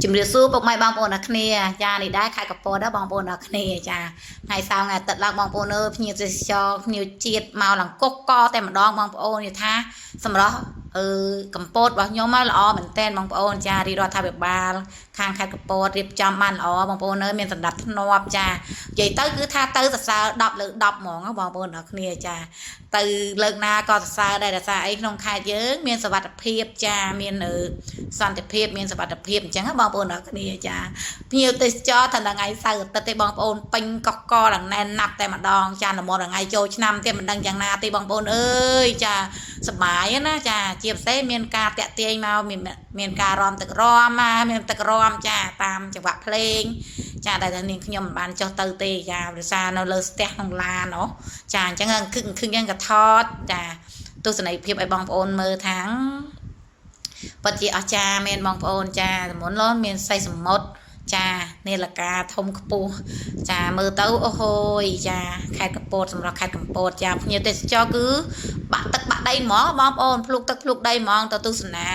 ជំរាបសួរពុកម៉ែបងប្អូនអ្នកគ្នាចានេះដែរខេត្តកំពតដែរបងប្អូនអ្នកគ្នាចាថ្ងៃសៅរ៍ថ្ងៃអាទិត្យឡើងបងប្អូនអើយភ្ញៀវទេសចរភ្ញៀវជាតិមកឡើងកុកកតែម្ដងបងប្អូននិយាយថាសម្រាប់កំពតរបស់ខ្ញុំមកល្អមែនតើបងប្អូនចារាជរដ្ឋាភិបាលខាងខេត្តកំពតរៀបចំបានល្អបងប្អូនអើយមានសម្ដាប់ធ្នាប់ចានិយាយទៅគឺថាទៅសរសើរ10 លើ 10ហ្មងបងប្អូនអ្នកគ្នាចាទៅលើកណាក៏សរសើរដែរដោយសារអីក្នុងខេត្តយើងមានសុវត្ថិភាពចាមានសន្តិភាពមានសុវត្ថិភាពអញ្ចឹងបងប្អូនអ្នកគ្នាចាភ្ញៀវទេសចរថាថ្ងៃសៅរ៍អាទិត្យទេបងប្អូនពេញកកកដល់ណែនណាប់តែម្ដងចាល្មមថ្ងៃចូលឆ្នាំទៀតមិនដឹងយ៉ាងណាទេបងប្អូនអើយចាសប្បាយណាចាជាពិសេសមានការតាក់ទាញមកមានការរំទឹករំមកមានទឹករំចាតាមចង្វាក់ភ្លេងចាដែលថានាងខ្ញុំមិនបានចុះទៅទេចាភាសានៅលើស្ទះក្នុងឡានអូចាអញ្ចឹងឃើញយ៉ាងក៏ថតចាទស្សនីយភាពឲ្យបងប្អូនមើលថាងពិតជាអស្ចារ្យមែនបងប្អូនចាមុនមានសៃសមុទ្រចានេលកាធំខ្ពស់ចាមើលទៅអូហូយចាខេត្តកំពតសម្រាប់ខេត្តកំពតចាភ្ញៀវទេសចរគឺបាក់ទឹកបាក់ដីហ្មងបងប្អូនភ្លុកទឹកភ្លុកដីហ្មងទៅទស្សនា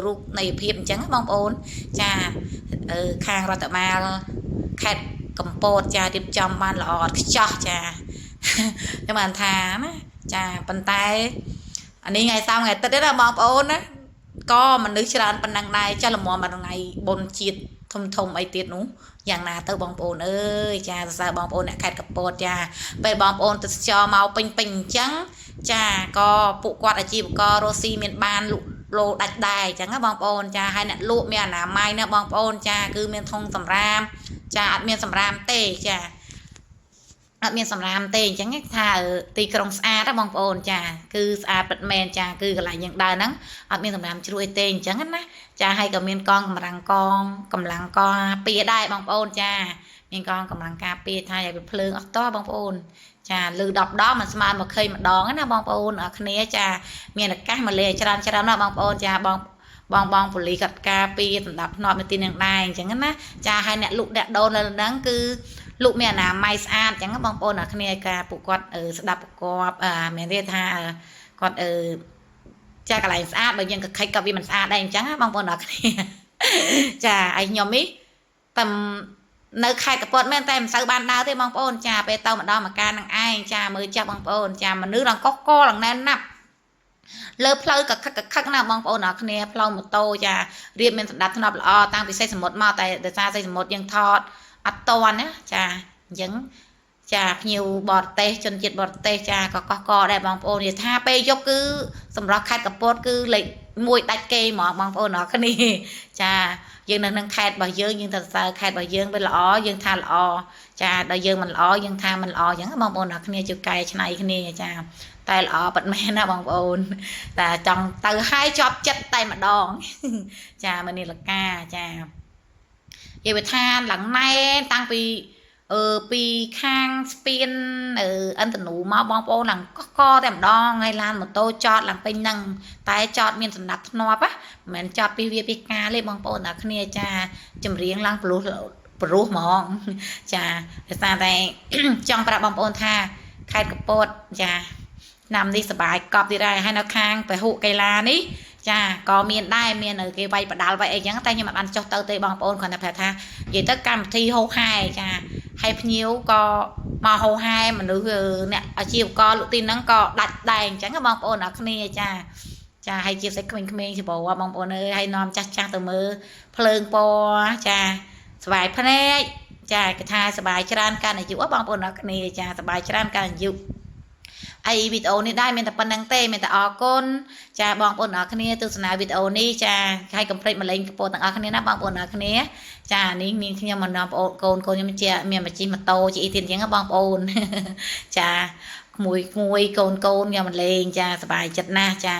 រូបនៃភាពអញ្ចឹងបងប្អូនចាខាងរដ្ឋបាលខេត្តកំពតចារៀបចំបានល្អឥតខ្ចោះចាខ្ញុំបានថាណាចាប៉ុន្តែអានេះថ្ងៃសៅរ៍ថ្ងៃអាទិត្យទេណាបងប្អូនណាក៏មនុស្សច្រើនប៉ុណ្ណឹងដែរចាស់ល្មមមកថ្ងៃបុណ្យជាតិធំអីទៀតនោះយ៉ាងណាទៅបងប្អូនអើយចាសរសើរបងប្អូនអ្នកខេត្តកំពតចាពេលបងប្អូនទេសចរមកពេញអញ្ចឹងចាក៏ពួកគាត់អាជីវកររស់ស៊ីមានបានលក់លោដាច់ដែរអញ្ចឹងណាបងប្អូនចាហើយអ្នកលក់មានអនាម័យណាបងប្អូនចាគឺមានធុងសម្រាមចាអត់មានសម្រាមទេចាអត់មានសម្រាមទេអញ្ចឹងថាទីក្រុងស្អាតណាបងប្អូនចាគឺស្អាតពិតមែនចាគឺកន្លែងយើងដើរហ្នឹងអត់មានសម្រាមជ្រួយទេអញ្ចឹងណាចាហើយក៏មានកងកម្លាំងការពារដែរបងប្អូនចាមានកងកម្លាំងការពារថាឲ្យវាភ្លើងអត់តបងប្អូនចាលឺ10 ដងមិនស្មើ20 ម្ដងណាបងប្អូនអរគ្នាចាមានឱកាសមកលេច្រើនណាបងប្អូនចាបងប៉ូលីសកាត់ការពារសម្ដាប់ធ្នាប់នៅទីនឹងដែរអញ្ចឹងណាចាហើយអ្នកលក់អ្នកដូរនៅហ្នឹងគឺលក់មានអនាម័យស្អាតអញ្ចឹងបងប្អូនអ្នកគ្នាការពួកគាត់ស្ដាប់ប្រកបមានន័យថាគាត់ចាកន្លែងស្អាតបើយើងកខិចក៏វាមិនស្អាតដែរអញ្ចឹងបងប្អូនអ្នកគ្នាចាឲ្យខ្ញុំនេះតែនៅខេត្តកំពតមែនតែមិនសូវបានដើរទេបងប្អូនចាពេលទៅម្ដងមកការនឹងឯងចាមើលចាស់បងប្អូនចាមនុស្សរងកកឡើងណែនណាប់លើផ្លូវកខឹកណាបងប្អូនអ្នកគ្នាផ្លូវម៉ូតូចារៀបមានសម្ដាប់ធ្នាប់ល្អតាំងពីសេសសមុទ្រមកតែដោយសារសេសសមុទ្រយើងថតអត់តន់ណាចាអញ្ចឹងចាភ្ញៀវបរទេសជនជាតិបរទេសចាក៏កកដែរបងប្អូននិយាយថាពេលយប់គឺសម្រាប់ខេត្តកំពតគឺលេខ1ដាច់គេហ្មងបងប្អូនអរគ្នាចាយើងនៅក្នុងខេត្តរបស់យើងទៅសរសើរខេត្តរបស់យើងវាល្អយើងថាល្អចាដល់យើងមិនល្អយើងថាមិនល្អអញ្ចឹងបងប្អូនអរគ្នាជួយកែច្នៃគ្នាចាតែល្អប៉ិតមែនណាបងប្អូនតែចង់ទៅឲ្យជាប់ចិត្តតែម្ដងចាមនីលកាចានិយាយថាឡើងណែតាំងពីពីខាងស្ពានឥន្ទនូមកបងប្អូនឡើងកកតែម្ដងហើយឡានម៉ូតូចតឡើងពេញហ្នឹងតែចតមានសម្ដាប់ធ្នាប់ណាមិនមែនចតពីវាពីការទេបងប្អូនអ្នកគ្នាចាចម្រៀងឡើងព្រោះហ្មងចាដោយសារតែចង់ប្រាប់បងប្អូនថាខេត្តកំពតចាឆ្នាំនេះសប្បាយកប់ទៀតហើយនៅខាងពហុកីឡានេះចាក៏មានដែរមានគេវាយបដាល់វាយអីចឹងតែខ្ញុំមិនបានចុះទៅទេបងប្អូនគ្រាន់តែប្រាប់ថានិយាយទៅកម្មវិធីហោហែចាហើយភ្ញៀវក៏មកហោហែមនុស្សអ្នកអាជីវករលក់ទីហ្នឹងក៏ដាច់ដែរអញ្ចឹងបងប្អូនអ្នកគ្នាចាហើយជាផ្សេងក្មេងៗច្បោបងប្អូនអើយហើយនាំចាស់ទៅមើលភ្លើងពណ៌ចាស្វាយភ្នែកចាគេថាសបាយច្រើនកាន់អាយុបងប្អូនអ្នកគ្នាចាសបាយច្រើនកាន់អាយុអីវីដេអូនេះដែរមានតែប៉ុណ្្នឹងទេមានតែអរគុណចាបងប្អូនអរគ្នាទស្សនាវីដេអូនេះចាហើយកុំភ្លេចមកលេងកំពតទាំងអស់គ្នាណាបងប្អូនអរគ្នាចានេះមានខ្ញុំមកនាំបងប្អូនកូនខ្ញុំជាមានមកជិះម៉ូតូជិះអីទៀតអញ្ចឹងបងប្អូនចាក្មួយកូនខ្ញុំមកលេងចាសប្បាយចិត្តណាស់ចា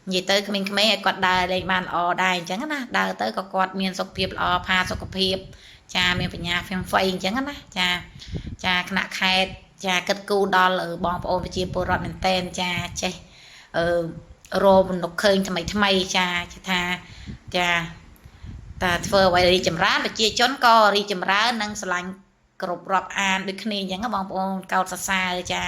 និយាយទៅក្មេងៗឲ្យគាត់ដើរលេងបានល្អដែរអញ្ចឹងណាដើរទៅក៏គាត់មានសុខភាពល្អផាសុខភាពចាមានបញ្ញាហ្វឹងហ្វៃអញ្ចឹងណាចាគណៈខេត្តចាគិតគូរដល់បងប្អូនប្រជាពលរដ្ឋមែនតែនចាចេះរោបំណុកឃើញថ្មីចាថាចាតែធ្វើអ្វីរីចម្រើនប្រជាជនក៏រីចម្រើននិងស្រឡាញ់គ្រប់រាប់អានដូចគ្នាអញ្ចឹងបងប្អូនកោតសរសើរចា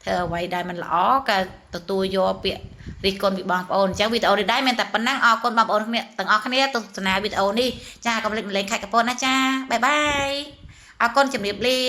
ធ្វើអ្វីដែលมันល្អក៏ទទួលយកពាក្យរិះគន់ពីបងប្អូនអញ្ចឹងវីដេអូនេះដែរមានតែប៉ុណ្ណឹងអរគុណបងប្អូនទាំងអស់គ្នាទស្សនាវីដេអូនេះចាកុំភ្លេចរំលែកខេត្តកំពតណាចាបាយបាយអរគុណជំរាបលា